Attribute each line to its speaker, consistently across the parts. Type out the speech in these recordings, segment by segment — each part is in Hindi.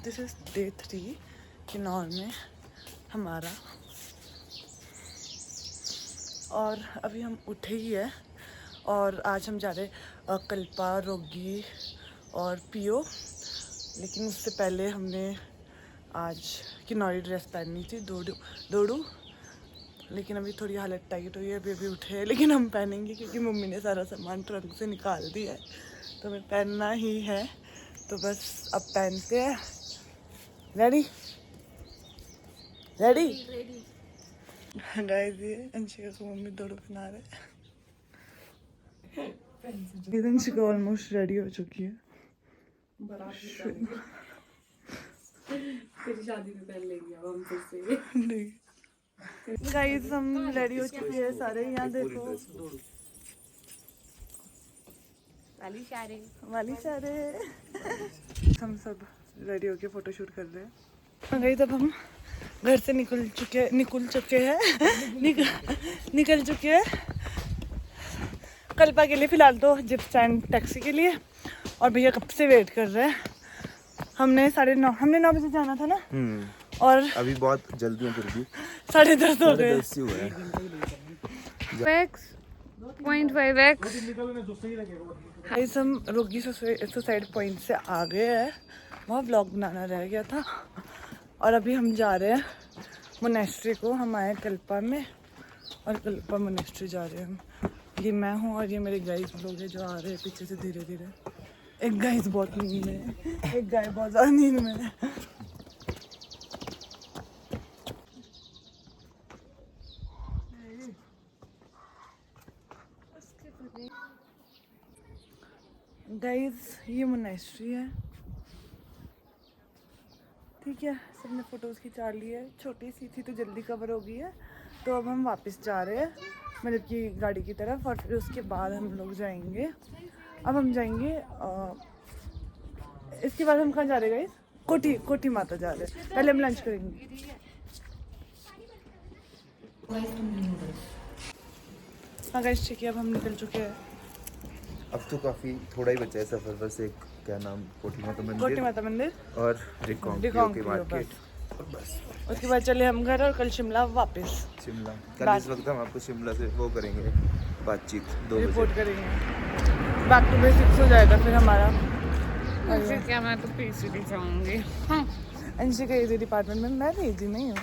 Speaker 1: दिस इज डे 3 किन्नौर में हमारा। और अभी हम उठे ही है और आज हम जा रहे कल्पा, रोगी और पियो। लेकिन उससे पहले हमने आज किन्नौरी ड्रेस पहननी थी, दोड़ू। लेकिन अभी थोड़ी हालत टाइट हुई है, अभी उठे हैं, लेकिन हम पहनेंगे क्योंकि मम्मी ने सारा सामान ट्रंक से निकाल दिया है, तो हमें पहनना ही है। तो बस अब पहनते हैं। रेडी रेडी गाइस, ये अंशिका को मम्मी दोड़ू पहना रहे हैं। अंशिका ऑलमोस्ट रेडी हो चुकी है।
Speaker 2: तेरी शादी में पहन लेंगे अब हम फिर से।
Speaker 1: नहीं गाइस, हम रेडी हो चुके हैं सारे। यहाँ देखो वाली सारे हम सब रेडी होके फोटो शूट कर रहे हैं। गाइस अब हम घर से निकल चुके हैं निकल चुके हैं कल्पा के लिए। फिलहाल तो जिप स्टैंड टैक्सी के लिए, और भैया कब से वेट कर रहे हैं। हमने 9:30 बजे जाना था ना, और अभी बहुत जल्दी है, फिर भी 10:30 हो गए।
Speaker 2: 0.5x
Speaker 1: हम रोगी सुसाइड पॉइंट से आ गए हैं, वहाँ व्लॉग बनाना रह गया था। और अभी हम जा रहे हैं मोनेस्ट्री को। हम आए कल्पा में और कल्पा मोनेस्ट्री जा रहे हैं हम। ये मैं हूँ और ये मेरे गाइस लोग हैं जो आ रहे हैं पीछे से धीरे धीरे। एक गाइस बहुत नींद में है, एक गाय बहुत ज़्यादा नींद में है। गाइस ये मोनेस्ट्री है, ठीक है। सबने फोटोज़ खिंचा ली है, छोटी सी थी तो जल्दी कवर हो गई है। तो अब हम वापस जा रहे हैं मतलब कि गाड़ी की तरफ, और फिर उसके बाद हम लोग जाएंगे। अब हम जाएंगे इसके बाद हम कहाँ जा रहे हैं गाइस? कोठी माता जा रहे हैं। पहले हम लंच करेंगे। हाँ गाइस ठीक है, अब हम निकल चुके हैं।
Speaker 3: अब तो काफी थोड़ा ही बचा है सफर, बस एक क्या नाम, कोठी माता मंदिर और रिकॉन्ग की मार्केट, और बस
Speaker 1: उसके बाद चले हम घर, और कल शिमला वापस।
Speaker 3: शिमला कल इस वक्त हम आपको शिमला से वो करेंगे बातचीत, 2 बजे
Speaker 1: रिपोर्ट करेंगे। बैक टू बेसिक्स हो जाएगा फिर हमारा।
Speaker 2: फिर क्या, मैं तो पीसीडी जाऊंगी।
Speaker 1: अंशिका इजी डिपार्टमेंट में, मैं भी इजी नहीं हूँ।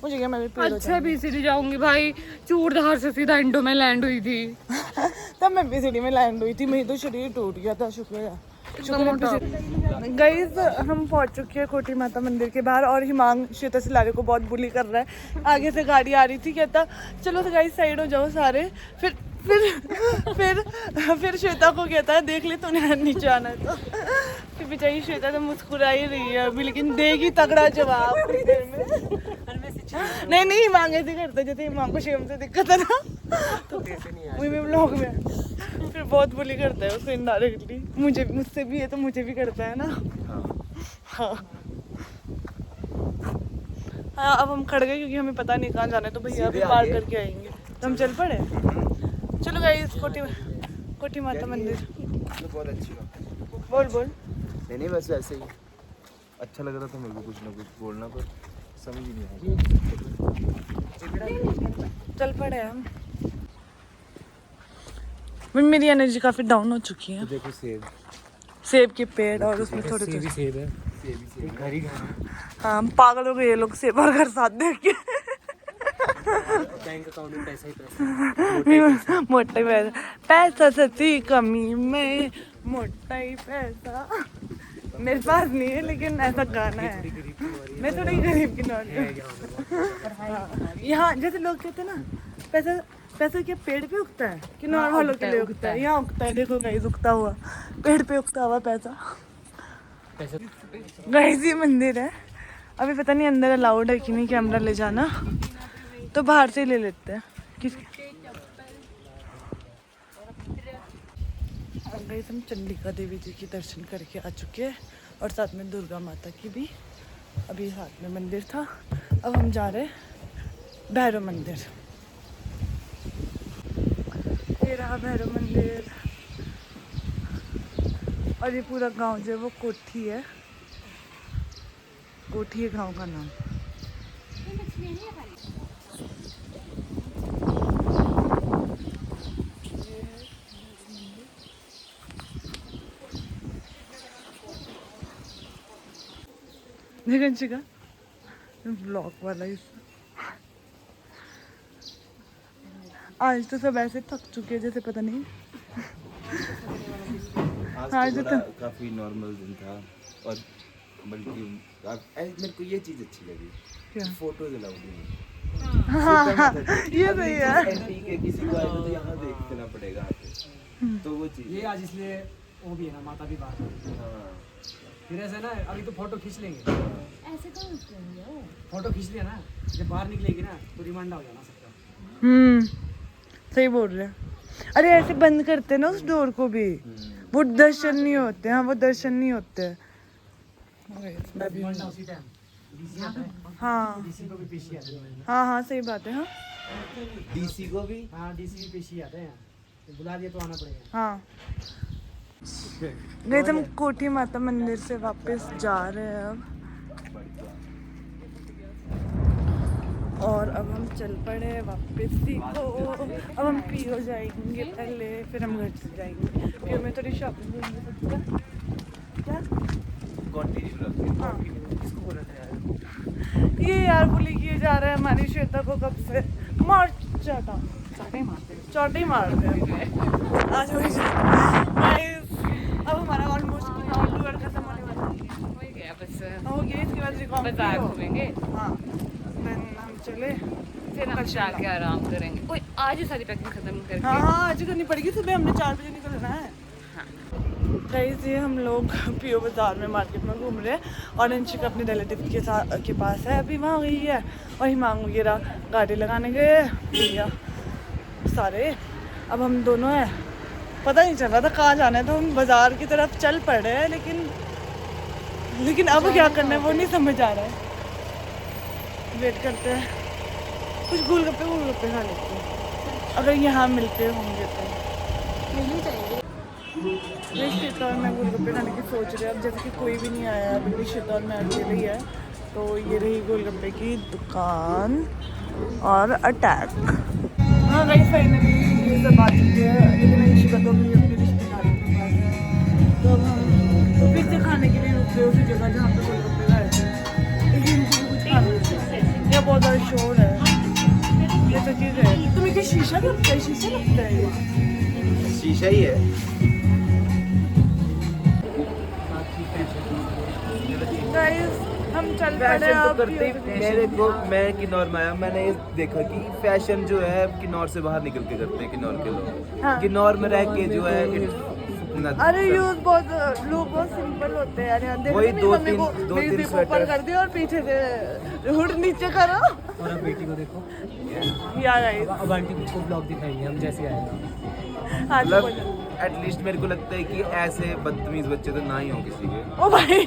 Speaker 1: मुझे क्या, मैं भी पेड़ हो
Speaker 2: अच्छा पीसीडी जाऊंगी भाई। चूड़धार से सीधा इंडो में लैंड हुई थी।
Speaker 1: तब मैं पीसीडी में लैंड हुई थी, मेरी तो शरीर टूट गया था। शुक्र गाइस, हम पहुंच चुके हैं कोठी माता मंदिर के बाहर, और हिमांग श्वेता सिलारे को बहुत बुली कर रहा है। आगे से गाड़ी आ रही थी, कहता चलो तो गाइस साइड हो जाओ सारे। फिर श्वेता को कहता है देख ले तूने नीचे आना है। तो फिर बेचारी श्वेता तो मुस्कुरा ही रही है अभी, लेकिन देगी तगड़ा जवाब थोड़ी देर में। नहीं हिमांग ऐसे करता जैसे हिमांग को शेम से दिक्कत है ना, तो वही ब्लॉग में फिर बहुत बुली करता है उसको इनडायरेक्टली। मुझसे भी है तो मुझे भी करता है ना। हाँ अब हम खड़ गए क्योंकि हमें पता नहीं कहाँ जाना है, तो भैया अभी पार करके आएंगे। तो हम चल पड़े। चलो गाइस, कोठी माता मंदिर।
Speaker 3: बहुत अच्छी बात।
Speaker 1: बोल
Speaker 3: नहीं बस ऐसे ही अच्छा लग रहा था मेरे को, कुछ ना कुछ बोलना, पर समझ ही नहीं आया।
Speaker 1: चल पड़े हम। मेरी एनर्जी काफी डाउन हो चुकी है।
Speaker 3: तो देखो
Speaker 1: सेब के पेड़, और उसमें थोड़े
Speaker 3: सेब है, घर ही घर।
Speaker 1: हाँ पागल हो गए ये लोग सेब और घर साथ देख के।
Speaker 3: बैंक अकाउंट में पैसा ही पैसा,
Speaker 1: मोटा ही पैसा सच्ची कमी में, मोटा ही पैसा मेरे पास नहीं है, लेकिन ऐसा गाना है। मैं थोड़ी गरीब की नौट। यहाँ जैसे लोग कहते हैं ना, पैसा क्या पेड़ पे उगता है कि नॉर्मल वालों के लिए उगता है? यहाँ उगता है। देखो गाइस, उगता हुआ पेड़ पे उगता हुआ पैसा। गाइस ये मंदिर है, अभी पता नहीं अंदर अलाउड है कि नहीं कैमरा ले जाना, तो बाहर से ही ले लेते हैं। गाइस हम चंडिका देवी जी की दर्शन करके आ चुके हैं, और साथ में दुर्गा माता की भी अभी साथ में मंदिर था। अब हम जा रहे हैं भैरव मंदिर। ये रहा भैरव मंदिर, और ये पूरा गांव जो है वो कोठी है। कोठी है गाँव का नाम। देखा ब्लॉक वाला आज तो सब ऐसे थक चुके हैं जैसे पता नहीं।
Speaker 3: आज तो काफी नॉर्मल दिन था और बल्कि मेरे को ये चीज अच्छी लगी, फोटोज अलाउड नहीं।
Speaker 1: हाँ, ये सही है।
Speaker 3: ठीक है, किसी को आए तो यहाँ देखना पड़ेगा आके, तो वो चीज
Speaker 4: ये आज इसलिए वो भी है ना, माता भी बाहर है। फिर ऐसे ना अभी तो फोटो खींच लेंगे,
Speaker 2: ऐसे तो
Speaker 4: फोटो खींच लिया ना, जब बाहर निकलेगी ना तो रिमांडा हो जाना सबका।
Speaker 1: सही बोल रहे हैं। अरे ऐसे बंद करते ना उस डोर को भी, वो दर्शन नहीं होते। हाँ, वो दर्शन नहीं होते।
Speaker 4: रिमांडा उसी टाइम डीसी आता है।
Speaker 1: हाँ
Speaker 4: डीसी को भी पेशी आते हैं।
Speaker 1: हाँ सही बात है। हाँ
Speaker 3: डीसी को भी,
Speaker 4: हाँ डीसी भी पेशी आते हैं, बुला दिया तो आना पड़ेगा।
Speaker 1: हाँ गए हम कोठी माता मंदिर से वापस जा रहे हैं अब, और अब हम चल पड़े वापस सीखो। अब हम पीओ जाएंगे पहले, फिर हम घर से जाएंगे। पीओ में थोड़ी शॉपिंग करेंगे। क्या हाँ। ये यार बुली किए जा रहे हैं हमारी श्वेता को कब से। मार चाटे ही मारते हैं आज। अब हमारा ऑलमोस्ट टूर खत्म होने वाला है।
Speaker 2: हो गया बस,
Speaker 1: हो गया। इसके बाद
Speaker 2: बाजार घूमेंगे।
Speaker 1: हाँ, देन हम चले,
Speaker 2: फिर हम जाके आराम करेंगे। ओए आज ही सारी पैकिंग खत्म करके।
Speaker 1: हाँ आज करनी पड़ेगी। सुबह हमने 4 बजे निकलना है। गाइस ये हम लोग पीओ बाजार में मार्केट में घूम रहे हैं, और अंशिक अपने रिलेटिव के पास है, अभी वहाँ गई है। और हिमांग वगैरह गाड़ी लगाने गए भैया सारे। अब हम दोनों हैं, पता नहीं चल रहा था कहाँ जाना है, तो हम बाजार की तरफ चल पड़े हैं। लेकिन अब क्या करना है वो नहीं समझ आ रहा है। वेट करते हैं, कुछ गोलगप्पे खा लेते हैं अगर यहाँ मिलते होंगे तो। श्वेता और मैं गोलगप्पे खाने की सोच रहे हैं। अब जैसे कि कोई भी नहीं आया, अभी श्वेता और मैं अकेले ही है, तो ये रही गोलगप्पे की दुकान और अटैक। हाँ गाइस फाइनली ये सब आ चुके हैं, लेकिन अंशिका तो भी अपने रिश्तेदारों के पास है। तो अब हम फिर से खाने के लिए रुक गए उसी जगह जहाँ पे गोलगप्पे खाए थे, लेकिन कुछ खाना यह बहुत ज़्यादा शोर है। ये तो चीज़ है। तुम्हें क्या शीशा लगता है? शीशा लगता है ये
Speaker 3: शीशा ही है।
Speaker 1: गाइस हम चल पड़े
Speaker 3: फैशन तो
Speaker 1: अब।
Speaker 3: करते ही मेरे को, मैं किन्नौर में आया, मैंने ये देखा कि फैशन जो है किन्नौर से बाहर निकल के करते हैं किन्नौर के लोग।
Speaker 1: हाँ।
Speaker 3: किन्नौर में रह के जो है
Speaker 1: अरे यूज बहुत लोग बहुत सिंपल होते हैं यार। यहाँ देखो
Speaker 3: वही
Speaker 1: मेरी
Speaker 3: दो
Speaker 1: मम्मी को
Speaker 3: तीन
Speaker 1: मेरी जिप ऊपर
Speaker 3: स्वेटर।
Speaker 1: कर दिया और पीछे से हुड नीचे करो।
Speaker 4: और अब बेटी को देखो,
Speaker 1: या गाइस
Speaker 4: अब आंटी को ब्लॉग दिखाएंगे हम जैसे आए।
Speaker 1: हाँ तो बोलो।
Speaker 3: एटलीस्ट मेरे को लगता है कि ऐसे बदतमीज बच्चे तो ना ही हो किसी के।
Speaker 1: ओ भाई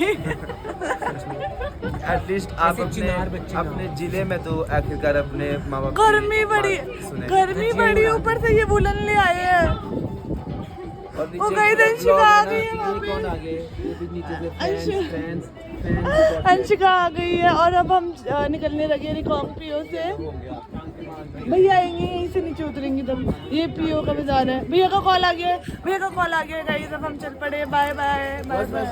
Speaker 3: एटलीस्ट आप
Speaker 4: ऐसे चिनार बच्चे ना
Speaker 3: अपने जिले में तो आखिरकार अपने माँ बाप
Speaker 1: गर्मी बड़ी ऊपर से ये बुलन ले आए हैं। वो गई अंशिका आ गई है वहाँ पे।
Speaker 4: कौन आ गए? ये भी नीचे से फैंस
Speaker 1: अंशिका आ गई है, और अब हम निकलने लगे रिकॉम पीओ से। भैया आएंगे यहीं से नीचे उतरेंगे तब। ये पीओ का बाजार है। भैया का कॉल आ गया है गाइस। अब हम चल पड़े। Bye bye bye bye.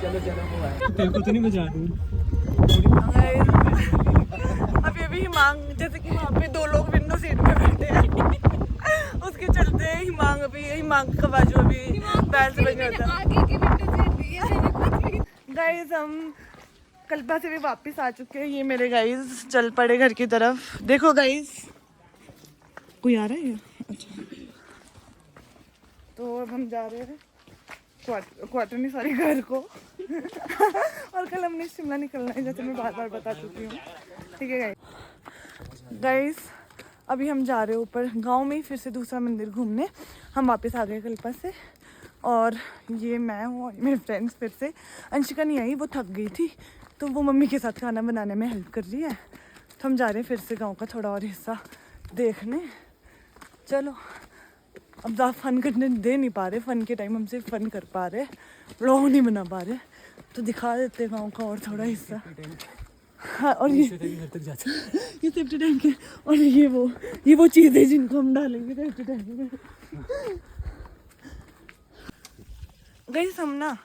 Speaker 4: चलो तेरे को तो नहीं मजा आ रही।
Speaker 1: अब ये भी हिमांग, जैसे कि वहाँ पे 2 लोग विंडो सीट पे बैठे हैं उसके चलते हिमांग का बाजू अभी पैर से बन जाता है। गाइस हम कल्पा से भी वापस आ चुके हैं। ये मेरे गाइस चल पड़े घर की तरफ। देखो गाइस कोई आ रहा है ये? अच्छा तो अब हम जा रहे हैं क्वार्टर नहीं सॉरी घर को और कल हमने शिमला निकलना है, जैसे मैं बार बता चुकी हूँ। ठीक है गाइस अभी हम जा रहे हैं ऊपर गांव में फिर से दूसरा मंदिर घूमने। हम वापस आ गए कल्पा से, और ये मैं हूँ और मेरे फ्रेंड्स। फिर से अंशिका नहीं आई, वो थक गई थी, तो वो मम्मी के साथ खाना बनाने में हेल्प कर रही है। तो हम जा रहे हैं फिर से गांव का थोड़ा और हिस्सा देखने। चलो अब ज़्यादा फन करने दे नहीं पा रहे, फन के टाइम हम सिर्फ फन कर पा रहे, व्लॉग नहीं बना पा रहे, तो दिखा देते गांव का और थोड़ा हिस्सा। हाँ, और ये
Speaker 4: घर तक जाते हैं।
Speaker 1: ये सेफ्टी टैंक है और ये वो चीज़ है जिनको हम डालेंगे सेफ्टी टैंक में। गाइस हम ना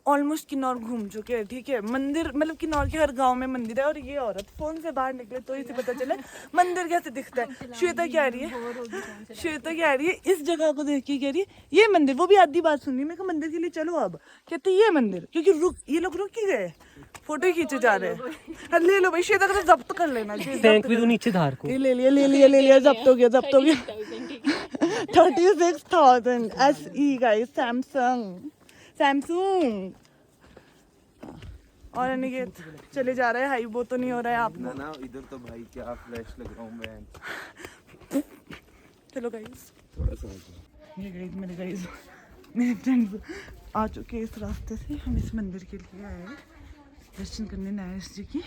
Speaker 1: ऑलमोस्ट किन्नौर घूम चुके हैं, ठीक है। मंदिर मतलब किन्नौर के हर गांव में मंदिर है। और ये औरत फोन से बाहर निकले तो इसे पता चले मंदिर कैसे दिखता है। श्वेता क्या रही है, श्वेता क्या रही है, इस जगह को देख के कह रही है ये मंदिर। वो भी आधी बात सुन रही, मैं कहा मंदिर के लिए चलो अब, कहते ये मंदिर, क्योंकि ये लोग रुक ही गए, फोटो ही खींचे जा रहे हैं। हाँ, ले लो भाई, श्वेता को तो जब्त कर लेना चाहिए।
Speaker 4: टैंक भी तो नीचे धार को
Speaker 1: ये ले लिया, जब्त हो गया 36,000 SE गाइस, सैमसंग। और अनिकेत चले जा रहे हैं, हाई वो तो नहीं हो रहा है आप
Speaker 3: ना ना, इधर तो भाई क्या फ्लैश लग रहा हूँ मैं।
Speaker 1: चलो गाइस,
Speaker 3: थोड़ा सा
Speaker 1: ये गाइस मेरे फ्रेंड्स आ चुके हैं इस रास्ते से। हम इस मंदिर के लिए आए हैं दर्शन करने नायस जी की।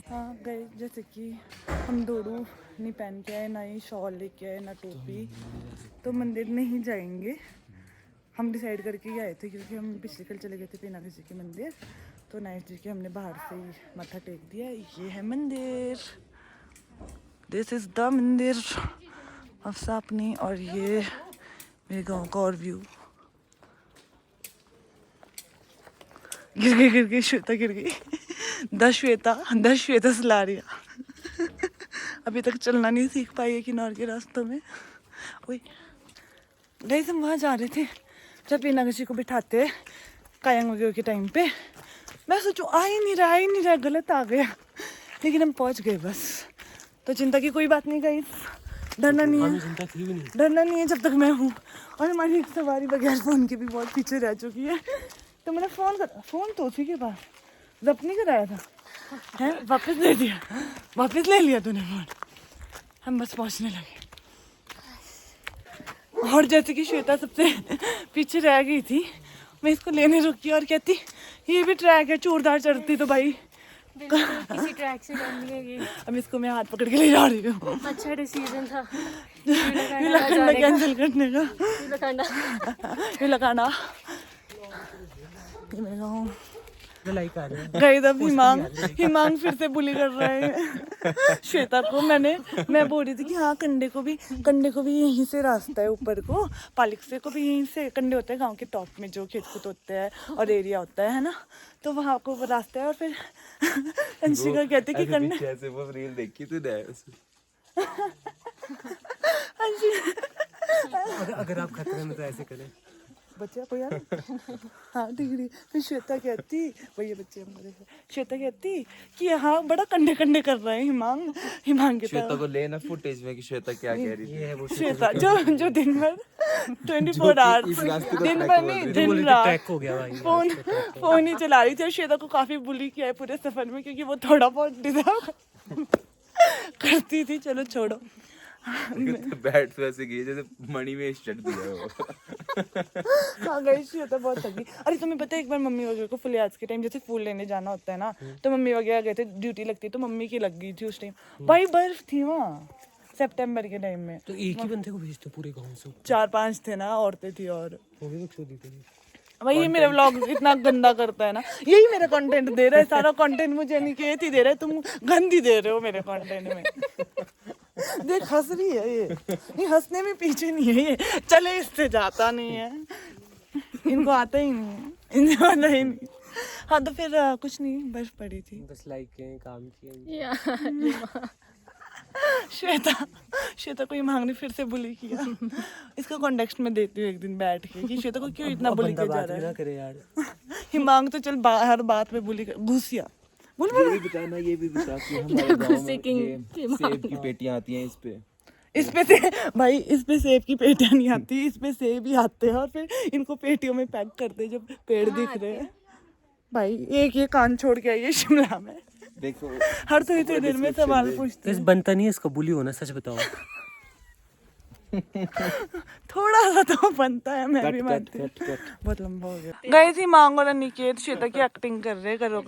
Speaker 1: हाँ गए, जैसे कि हम दोनों नहीं पहन के आए, ना ही शॉल लेके आए, ना टोपी, तो मंदिर नहीं जाएंगे। हम डिसाइड करके ही आए थे, क्योंकि हम पिछले कल चले गए थे पीना किसी के मंदिर, तो नायस जी के हमने बाहर से ही माथा टेक दिया। ये है मंदिर, दिस इज़ द मंदिर ऑफ सापनी। और ये मेरे गांव का और व्यू। गिर गई श्वेता, गिर गई। द श्वेता सलारिया अभी तक चलना नहीं सीख पाई है किन्नौर के रास्तों में। ओए गाइस, हम वहाँ जा रहे थे जब पीना किसी को बिठाते हैं कायंग वगैरह के टाइम पे। मैं सोचूं आ ही नहीं रहा, गलत आ गया, लेकिन हम पहुँच गए बस। तो चिंता की कोई बात नहीं गाइस, डरना नहीं है जब तक मैं हूँ। और हमारी एक सवारी बगैर फ़ोन के भी बहुत पीछे रह चुकी है। तो मैंने फ़ोन तो उसी के पास जब्त नहीं कराया था, है वापस ले दिया, वापस ले लिया तूने फ़ोन। हम बस पहुँचने लगे। और जैसे कि श्वेता सबसे पीछे रह गई थी, मैं इसको लेने रुकी और कहती ये भी ट्रैक है, चूड़दार चढ़ती तो भाई
Speaker 2: किसी ट्रैक से करनी है ये।
Speaker 1: अब इसको मैं हाथ पकड़ के ले जा रही हूँ।
Speaker 2: अच्छा डिसीजन था
Speaker 1: कैंसिल करने का। ये लगाना ये मेरे गाँव गई तब हिमांग फिर से बुली कर रहा है श्वेता को। मैं बोल रही थी कि हाँ कंडे को भी यहीं से रास्ता है ऊपर को, पालिक से को भी यहीं से कंडे होते हैं गांव के टॉप में, जो खेत कूद होते हैं और एरिया होता है ना, तो वहाँ को रास्ता है। और फिर अंशिका कहती कि कंडे
Speaker 3: कैसे वो रील देखी तूने?
Speaker 4: अगर आप खतरे में तो ऐसे करें
Speaker 1: बच्चा को यार। हाँ डिग्री। फिर श्वेता कहती, भैया बच्चे हमारे, श्वेता कहती कि हाँ बड़ा कंडे कर रहे हैं हिमांग के।
Speaker 3: श्वेता को लेना फुटेज में कि श्वेता क्या कह रही
Speaker 4: ये है वो
Speaker 1: श्वेता जो दिन भर 24 आवर्स, दिन भर नहीं दिन रात
Speaker 4: हो गया भाई,
Speaker 1: फोन ही चला रही थी। और श्वेता को काफी बुली किया है पूरे सफर में, क्योंकि वो थोड़ा बहुत डिजर्व करती थी। चलो छोड़ो।
Speaker 3: बैट तो ऐसे गई जैसे मणि में स्टड दिया हो।
Speaker 1: हाँ गई श्वेता बहुत थकी। अरे तुम्हें पता है एक बार मम्मी वगैरह को फुलियाज के टाइम जैसे फूल लेने जाना होता है ना, तो मम्मी वगैरह गए थे, ड्यूटी लगती तो मम्मी की लग गई थी उस टाइम। भाई बर्फ थी वहाँ सितंबर के टाइम में।
Speaker 4: तो एक ही बंदे को भेजते पूरे गांव से?
Speaker 1: 4-5 थे ना, औरतें थी। और
Speaker 4: वो भी छोड़ दी थी
Speaker 1: भाई ये मेरा व्लॉग इतना गंदा करता है ना, यही मेरा कंटेंट दे रहा है, सारा कंटेंट मुझे निकेत ही दे रहा है, तुम गंदी दे रहे हो मेरे कंटेंट में। देख हंस रही है ये हंसने में पीछे नहीं है, ये चले इससे जाता नहीं है, इनको आता ही नहीं है, इनको आता ही नहीं। हाँ तो फिर कुछ नहीं, बर्फ पड़ी थी,
Speaker 4: बस लाइक किए, काम किया।
Speaker 1: श्वेता को ये मांगने फिर से बुली किया। इसका कॉन्टेक्स्ट में देती हूँ एक दिन बैठ के कि श्वेता को क्यों इतना बुली किया जा रहा है।
Speaker 4: करे यार
Speaker 1: हिमांग तो चल हर बात में बुली घुसिया।
Speaker 3: ये भी बताना, ये भी बता कि हमारे गांव में सेब की पेटियां आती हैं इस पे से भाई, इस पे सेब की पेटियां नहीं आती, इस पे सेब ही आते हैं और फिर इनको पेटियों में पैक करते हैं जब पेड़ दिख रहे हैं। भाई एक ये कान छोड़ के आइए शिमला में, देखो
Speaker 1: हर थोड़ी देर में सवाल पूछते हैं।
Speaker 4: बनता नहीं है इसका बुली होना, सच बताओ।
Speaker 1: थोड़ा सा तो बनता है, मैं भी मानती हूँ। बहुत लंबा हो गया। गई थी मांग और निकेत श्वेता की एक्टिंग कर रहे, करो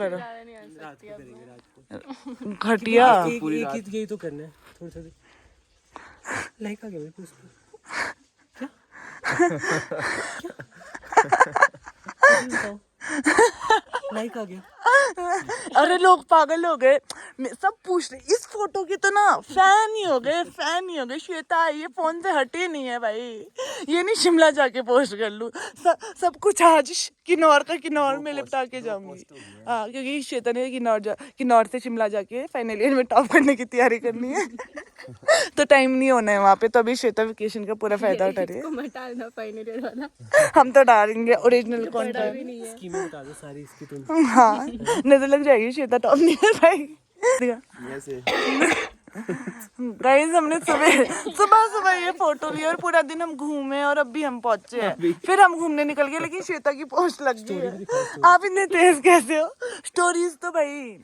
Speaker 1: घटिया।
Speaker 4: एक यही तो करना है, थोड़ी लाइक आ गया लाइक आ गया।
Speaker 1: अरे लोग पागल हो गए, सब पूछ रहे इस फोटो की तो ना फैन ही हो गए, फैन ही हो गए। श्वेता ये फोन से हटी नहीं है भाई, ये नहीं शिमला जाके पोस्ट कर लूं। सब कुछ आज किन्नौर का किन्नौर में लिपटा के जाऊंगी। हाँ, क्योंकि श्वेता ने किन्नौर से शिमला जाके फाइनल ईयर में टॉप करने की तैयारी करनी है। तो टाइम नहीं होना है वहाँ पे, तो अभी श्वेता वेकेशन का पूरा फायदा उठा रही है। हम तो डालेंगे ओरिजिनल कंटेंट।
Speaker 4: स्कीमें बता दो सारी इसकी तुम।
Speaker 1: हाँ, नजर लग जाएगी, श्वेता टॉप नहीं है भाई। गाइस हमने सुबह ये फोटो ली और पूरा दिन हम घूमे और अब भी हम पहुंचे हैं। फिर हम घूमने निकल गए, लेकिन श्वेता की पोस्ट लग गई है। आप इतने तेज कैसे हो? स्टोरीज तो भाई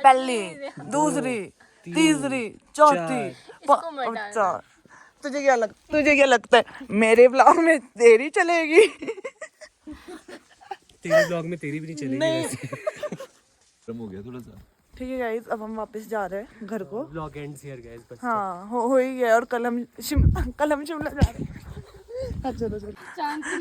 Speaker 1: पहली, दूसरी, तीसरी, चौथी, चार। तुझे क्या लगता है मेरे ब्लॉग में तेरी चलेगी?
Speaker 4: तेरे ब्लॉग में तेरी भी नहीं चलेगी।
Speaker 1: नहीं
Speaker 3: हो गया थोड़ा सा।
Speaker 1: ठीक है गाइस, अब हम वापस जा रहे हैं घर को।
Speaker 4: ब्लॉग एंड्स हियर गाइस बस।
Speaker 1: हाँ, हो ही गया। और कल हम शिमला जा रहे हैं। अच्छा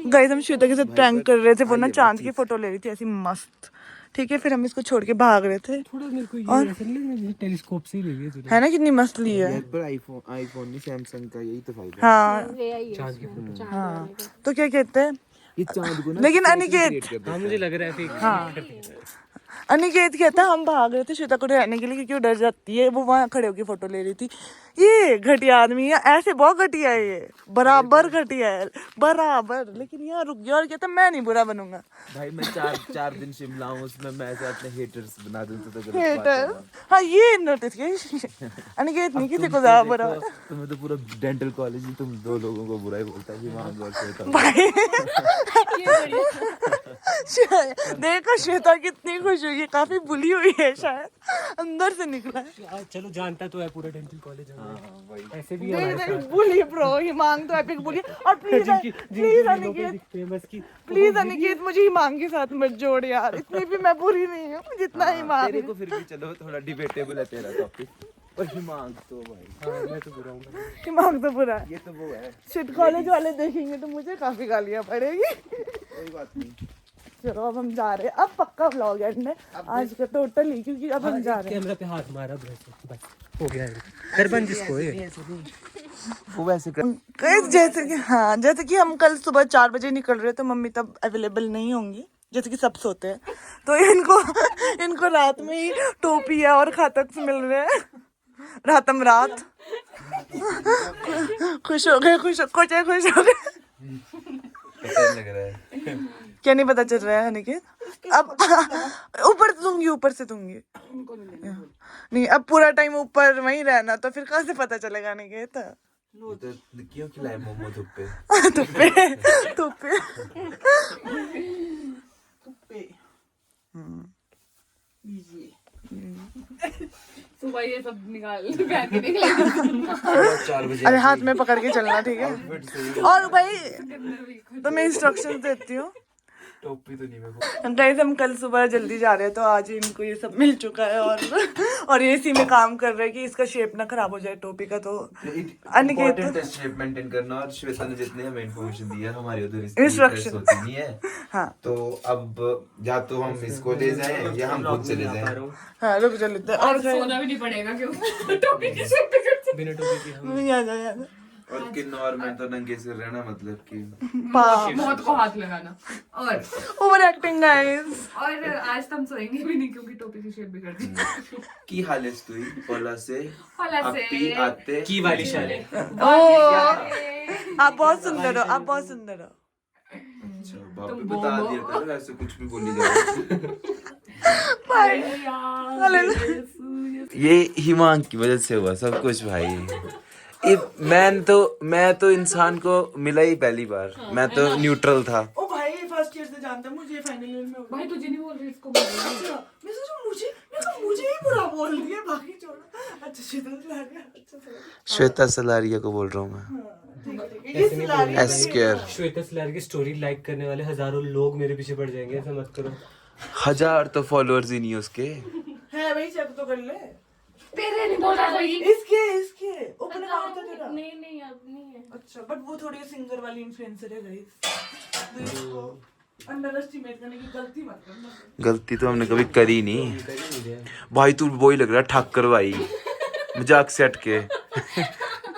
Speaker 1: गाइस, हम श्वेता के साथ प्रैंक कर रहे थे। वो ना चांद की फोटो ले रही थी ऐसी मस्त। ठीक है, फिर हम इसको छोड़ के भाग रहे थे।
Speaker 4: थोड़ा मेरे को ये ऐसा नहीं लग रहा टेलीस्कोप से ही ले लिया तूने।
Speaker 1: है ना, कितनी मस्त ली है।
Speaker 3: पर आईफोन नहीं, सैमसंग का, यही तो फायदा।
Speaker 1: हाँ
Speaker 4: चांद की फोटो।
Speaker 1: हाँ, तो क्या कहते हैं,
Speaker 3: ये चांद को ना
Speaker 1: लेकिन अनिकेत,
Speaker 4: हाँ मुझे लग रहा है फिर।
Speaker 1: हाँ अनिकेत कहता है हम भाग रहे थे श्वेता को रहने के लिए क्योंकि वो डर जाती है। वो वहाँ खड़े होकर फोटो ले रही थी। ये घटिया आदमी है, ऐसे बहुत घटिया है ये, बराबर घटिया है, बराबर। लेकिन यहाँ रुक गया और कहता मैं नहीं बुरा बनूंगा।
Speaker 3: भाई मैं चार दिन शिमला हूँ, उसमें मैं ऐसे अपने हेटर्स बना दूँ तो गलत बात
Speaker 1: हेटर,
Speaker 3: है।
Speaker 1: हाँ ये नोटिस किया अनिकेत नहीं किसी को ज्यादा बुरा।
Speaker 3: तुम्हें तो पूरा डेंटल कॉलेज ही तुम दो लोगों को बुरा ही बोलता है, हिमांशु और श्वेता।
Speaker 1: भाई देखो श्वेता कितनी खुश हुई है, काफी बुली हुई है, शायद अंदर से निकला है।
Speaker 4: चलो जानता तो है पूरा डेंटल कॉलेज है। ऐसे भी
Speaker 1: बुली ब्रो, हिमांग तो एपिक बुली। और प्लीज अनिकेत,
Speaker 4: फेमस की
Speaker 1: प्लीज अनिकेत मुझे हिमांग के साथ मत जोड़ यार, इतनी भी मैं बुरी नहीं हूँ जितना हिमांग।
Speaker 3: तेरे को फिर भी चलो थोड़ा डिबेटेबल है तेरा टॉपिक, और हिमांग तो भाई
Speaker 4: हाँ मैं तो बुरा हूँ।
Speaker 1: हिमांग तो बुरा है।
Speaker 3: ये तो वो है।
Speaker 1: शिट कॉलेज वाले देखेंगे तो मुझे काफी गालियाँ पड़ेगी।
Speaker 3: कोई बात नहीं।
Speaker 1: चलो अब हम जा रहे हैं, अब पक्का व्लॉग एंड है आज का टोटली, क्योंकि अब हम जा रहे हैं।
Speaker 4: कैमरा पे हाथ मारा बस हो गया है। कर बंद जिसको ये
Speaker 3: वो वैसे
Speaker 1: जैसे कि हम कल सुबह 4 बजे निकल रहे, तो मम्मी तब अवेलेबल नहीं होंगी, जैसे कि सब सोते हैं। तो इनको रात में ही टोपिया और खातक से मिल रहे हैं। रातम रात खुश हो गए।
Speaker 3: लग रहा है।
Speaker 1: क्या नहीं पता चल रहा है अनिकेत? अब ऊपर से दूंगी नहीं, अब पूरा टाइम ऊपर वहीं रहना, तो फिर कहाँ से पता चलेगा अनिकेत?
Speaker 3: वो तो क्यों खिलाए मोमो धुप्पे
Speaker 2: सुबह ये सब निकाल के निकले।
Speaker 3: 4 बजे।
Speaker 1: अरे हाथ में पकड़ के चलना, ठीक है? और भाई तो मैं इंस्ट्रक्शन देती हूँ।
Speaker 3: टोपी तो नहीं मेरे
Speaker 1: गाइस, हम कल सुबह जल्दी जा रहे हैं, तो आज इनको ये सब मिल चुका है और ये इसी में काम कर रहे हैं कि इसका शेप ना खराब हो जाए टोपी का। तो
Speaker 3: इम्पोर्टेंट है शेप मेंटेन करना, और श्वेता ने जितने हमें इन्फॉर्मेशन दी है हमारी उधर इंस्ट्रक्शन होती नहीं है। हाँ, तो अब या तो हम इसको ले जाएं या हम खुद चले जाएं।
Speaker 1: हाँ रुक जा लेते हैं। और
Speaker 2: सोना भी नहीं पड़ेगा क्योंकि टोपी की शेप पे करते
Speaker 4: बिना टोपी के हम
Speaker 1: आ जा।
Speaker 3: और किन्नौर में तो नंगे सिर रहना मतलब कि
Speaker 2: मौत को हाथ लगाना। और
Speaker 1: ओवर एक्टिंग गाइस।
Speaker 2: और आज तो हम सोएंगे भी नहीं क्योंकि टोपी की शेप बिगड़ गई।
Speaker 3: की हालत हुई पोला से
Speaker 2: होला से
Speaker 3: अपी आते
Speaker 4: की वाली शाले।
Speaker 1: आप बहुत सुंदर हो।
Speaker 3: अच्छा बाप रे, बता दिया था ऐसे कुछ भी बोली जा। ये हिमांग की वजह से हुआ सब कुछ भाई। मैं तो इंसान को मिला ही पहली बार। मैं तो न्यूट्रल था।
Speaker 1: ओ भाई फर्स्ट ईयर से जानता, मुझे फाइनल ईयर में
Speaker 2: भाई तुझे नहीं बोल रही इसको बोल रही।
Speaker 1: मैं सोचा मुझे ही बुरा बोल दिया, बाकी छोड़ो। अच्छा
Speaker 3: श्वेता सलारिया को बोल रहा हूँ मैं। एस्केर
Speaker 4: श्वेता सलार की स्टोरी लाइक करने वाले हजारों लोग मेरे पीछे पड़ जाएंगे, ऐसा मत करो।
Speaker 3: 1000 तो फॉलोअर्स ही नहीं उसके
Speaker 1: है भाई, चेक तो कर ले।
Speaker 2: तेरे नहीं बोल रहा कोई।
Speaker 1: इसके ओपन अकाउंट था तेरा?
Speaker 2: नहीं अब नहीं है।
Speaker 1: अच्छा बट वो थोड़ी सिंगर वाली इन्फ्लुएंसर है गाइस, तो इसको अंडर एस्टिमेट करने की गलती मत करना।
Speaker 3: गलती तो हमने कभी करी नहीं भाई, तू वही लग रहा है ठाकर भाई, मजाक से हटके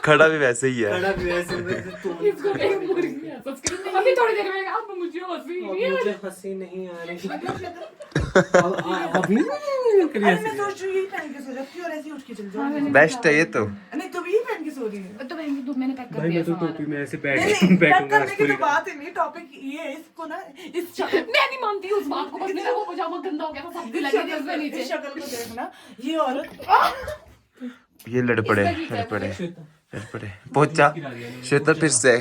Speaker 3: खड़ा भी वैसे ही है।
Speaker 2: इसको कहीं मुर्गी है, सब्सक्राइब अभी थोड़ी देर में अब मुझे
Speaker 4: हंसी नहीं आ रही।
Speaker 1: अभी मैं सोच रही हूँ यही पहन के सो जाती और ऐसे उठ के चल जाऊँ।
Speaker 3: बेस्ट है ये तो।
Speaker 1: नहीं तो भी यही पहन के सो रही है।
Speaker 2: तो मैंने पैक कर
Speaker 4: भाई
Speaker 2: दिया
Speaker 4: मैं तो
Speaker 2: सामान।
Speaker 4: टोपी में ऐसे
Speaker 1: नहीं,
Speaker 4: बैठूंगा
Speaker 1: करने की तो बात ही नहीं, टॉपिक ये है इसको ना इस
Speaker 2: मैं नहीं मानती उस बात को, बस मेरा वो पजामा गंदा हो गया था, सब लगे थे उसमें नीचे।
Speaker 1: शक्ल को देखना, ये औरत
Speaker 3: ये लड़ पड़े पहुंचा श्वेता फिर से।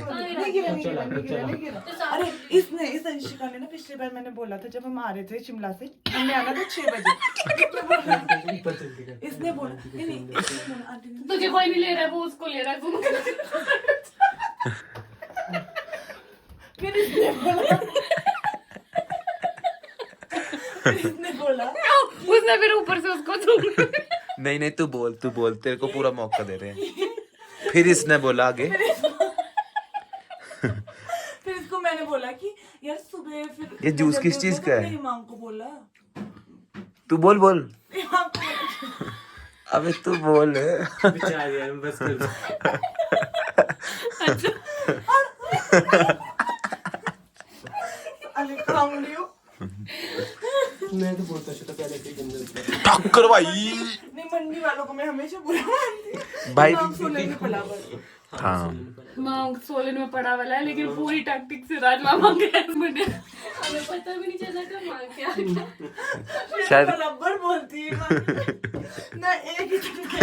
Speaker 1: अरे इसने इस अंशिका ने ना पिछली बार मैंने बोला था जब हम आ रहे थे शिमला से, हमने आना था 6 बजे। इसने बोला नहीं आंटी ने
Speaker 2: तुझे कोई नहीं ले रहा है, वो उसको ले रहा है, तुम
Speaker 1: फिर इसने बोला
Speaker 2: उसने फिर ऊपर से उसको
Speaker 3: नहीं तू बोल तेरे को पूरा मौका दे रहे हैं। फिर इसने बोला आगे,
Speaker 1: फिर इसको मैंने बोला कि यार सुबह फिर
Speaker 3: ये जूस किस चीज का है?
Speaker 1: इमाम को बोला,
Speaker 3: तू बोल
Speaker 1: इमाम को बोला।
Speaker 3: अबे तू बोल।
Speaker 4: बेचारी यार बस कर।
Speaker 1: अरे खाऊंगी हूँ।
Speaker 4: मैं तो बोलता था पहले के जंगल
Speaker 3: ठाकर भाई।
Speaker 1: नहीं मंडी वालों को मैं हमेशा बुरा मानती हूँ।
Speaker 3: भाई
Speaker 1: इमाम सोने में पला हुआ।
Speaker 3: हाँ
Speaker 2: मांग सोलन में पड़ा वाला है, लेकिन पूरी टैक्टिक से राजमा मांग गया मुझे, हमें पता भी नहीं चला था मांग क्या।
Speaker 3: शायद
Speaker 1: बराबर बोलती है ना, एक ही तरीके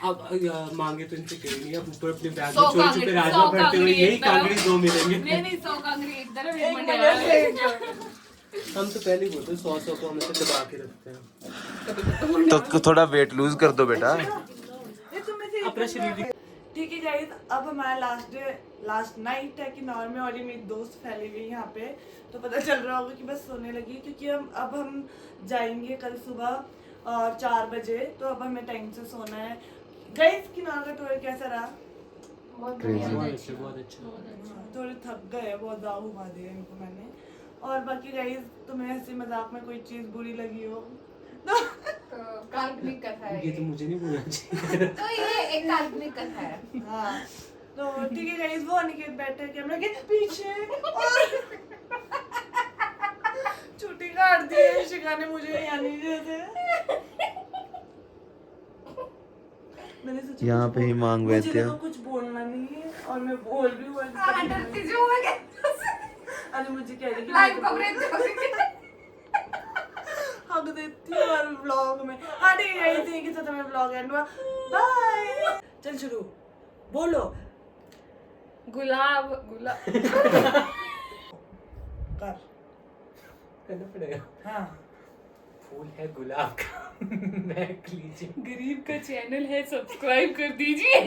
Speaker 4: अब मांगे तो इनसे करेंगे, अब ऊपर अपने बैग में
Speaker 2: 100
Speaker 4: छोटे छोटे राजमा भरते हुए यही कांगड़ी 2 मिलेंगे।
Speaker 2: नहीं 100 कांगड़ी एक तरफ, एक
Speaker 1: एक
Speaker 2: मंडे
Speaker 1: मजा
Speaker 2: वाला।
Speaker 4: हम तो पहले ही बोलते 100 को हम ऐसे दबा के रखते हैं।
Speaker 3: तो थोड़ा वेट लूज कर दो बेटा।
Speaker 4: अपना शरीर
Speaker 1: ठीक है गाइस, अब हमारा लास्ट नाइट है कि नॉर्मल में, और ये मेरी दोस्त फैली हुई यहाँ पे, तो पता चल रहा होगा कि बस सोने लगी, क्योंकि हम जाएंगे कल सुबह और 4 बजे, तो अब हमें टाइम से सोना है। गाइस किनारा का टूर कैसा रहा?
Speaker 2: बहुत
Speaker 4: अच्छा।
Speaker 1: थोड़े थक गए, बहुत ज़्यादा घुमा दिया इनको मैंने। और बाकी गाइस तुम्हें हंसी मजाक में कोई चीज़ बुरी लगी हो
Speaker 2: तो काल्पनिक कथा है
Speaker 4: ये तो मुझे नहीं बोलना चाहिए।
Speaker 2: तो ये एक काल्पनिक कथा है।
Speaker 1: हाँ तो ठीक है गाइस, वो अनिकेत बैठे कैमरा के पीछे और छुट्टी काट दी है शिका ने मुझे, यानी जैसे मैंने सोचा
Speaker 3: यहाँ पे ही मांग
Speaker 1: मुझे
Speaker 3: बैठते
Speaker 1: लगा
Speaker 3: हो।
Speaker 1: कुछ बोलना नहीं है और मैं बोल रही हूँ। अरे मुझे कह रही
Speaker 2: लाइव कवरेज
Speaker 1: हक देती हूँ और व्लॉग में। हाँ ठीक है इसी के साथ हमें व्लॉग एंड हुआ। बाय, चल शुरू बोलो।
Speaker 2: गुलाब
Speaker 1: कर
Speaker 4: करना पड़ेगा।
Speaker 1: हाँ
Speaker 4: फूल है गुलाब का महक लीजिए।
Speaker 2: गरीब का चैनल है, सब्सक्राइब कर दीजिए।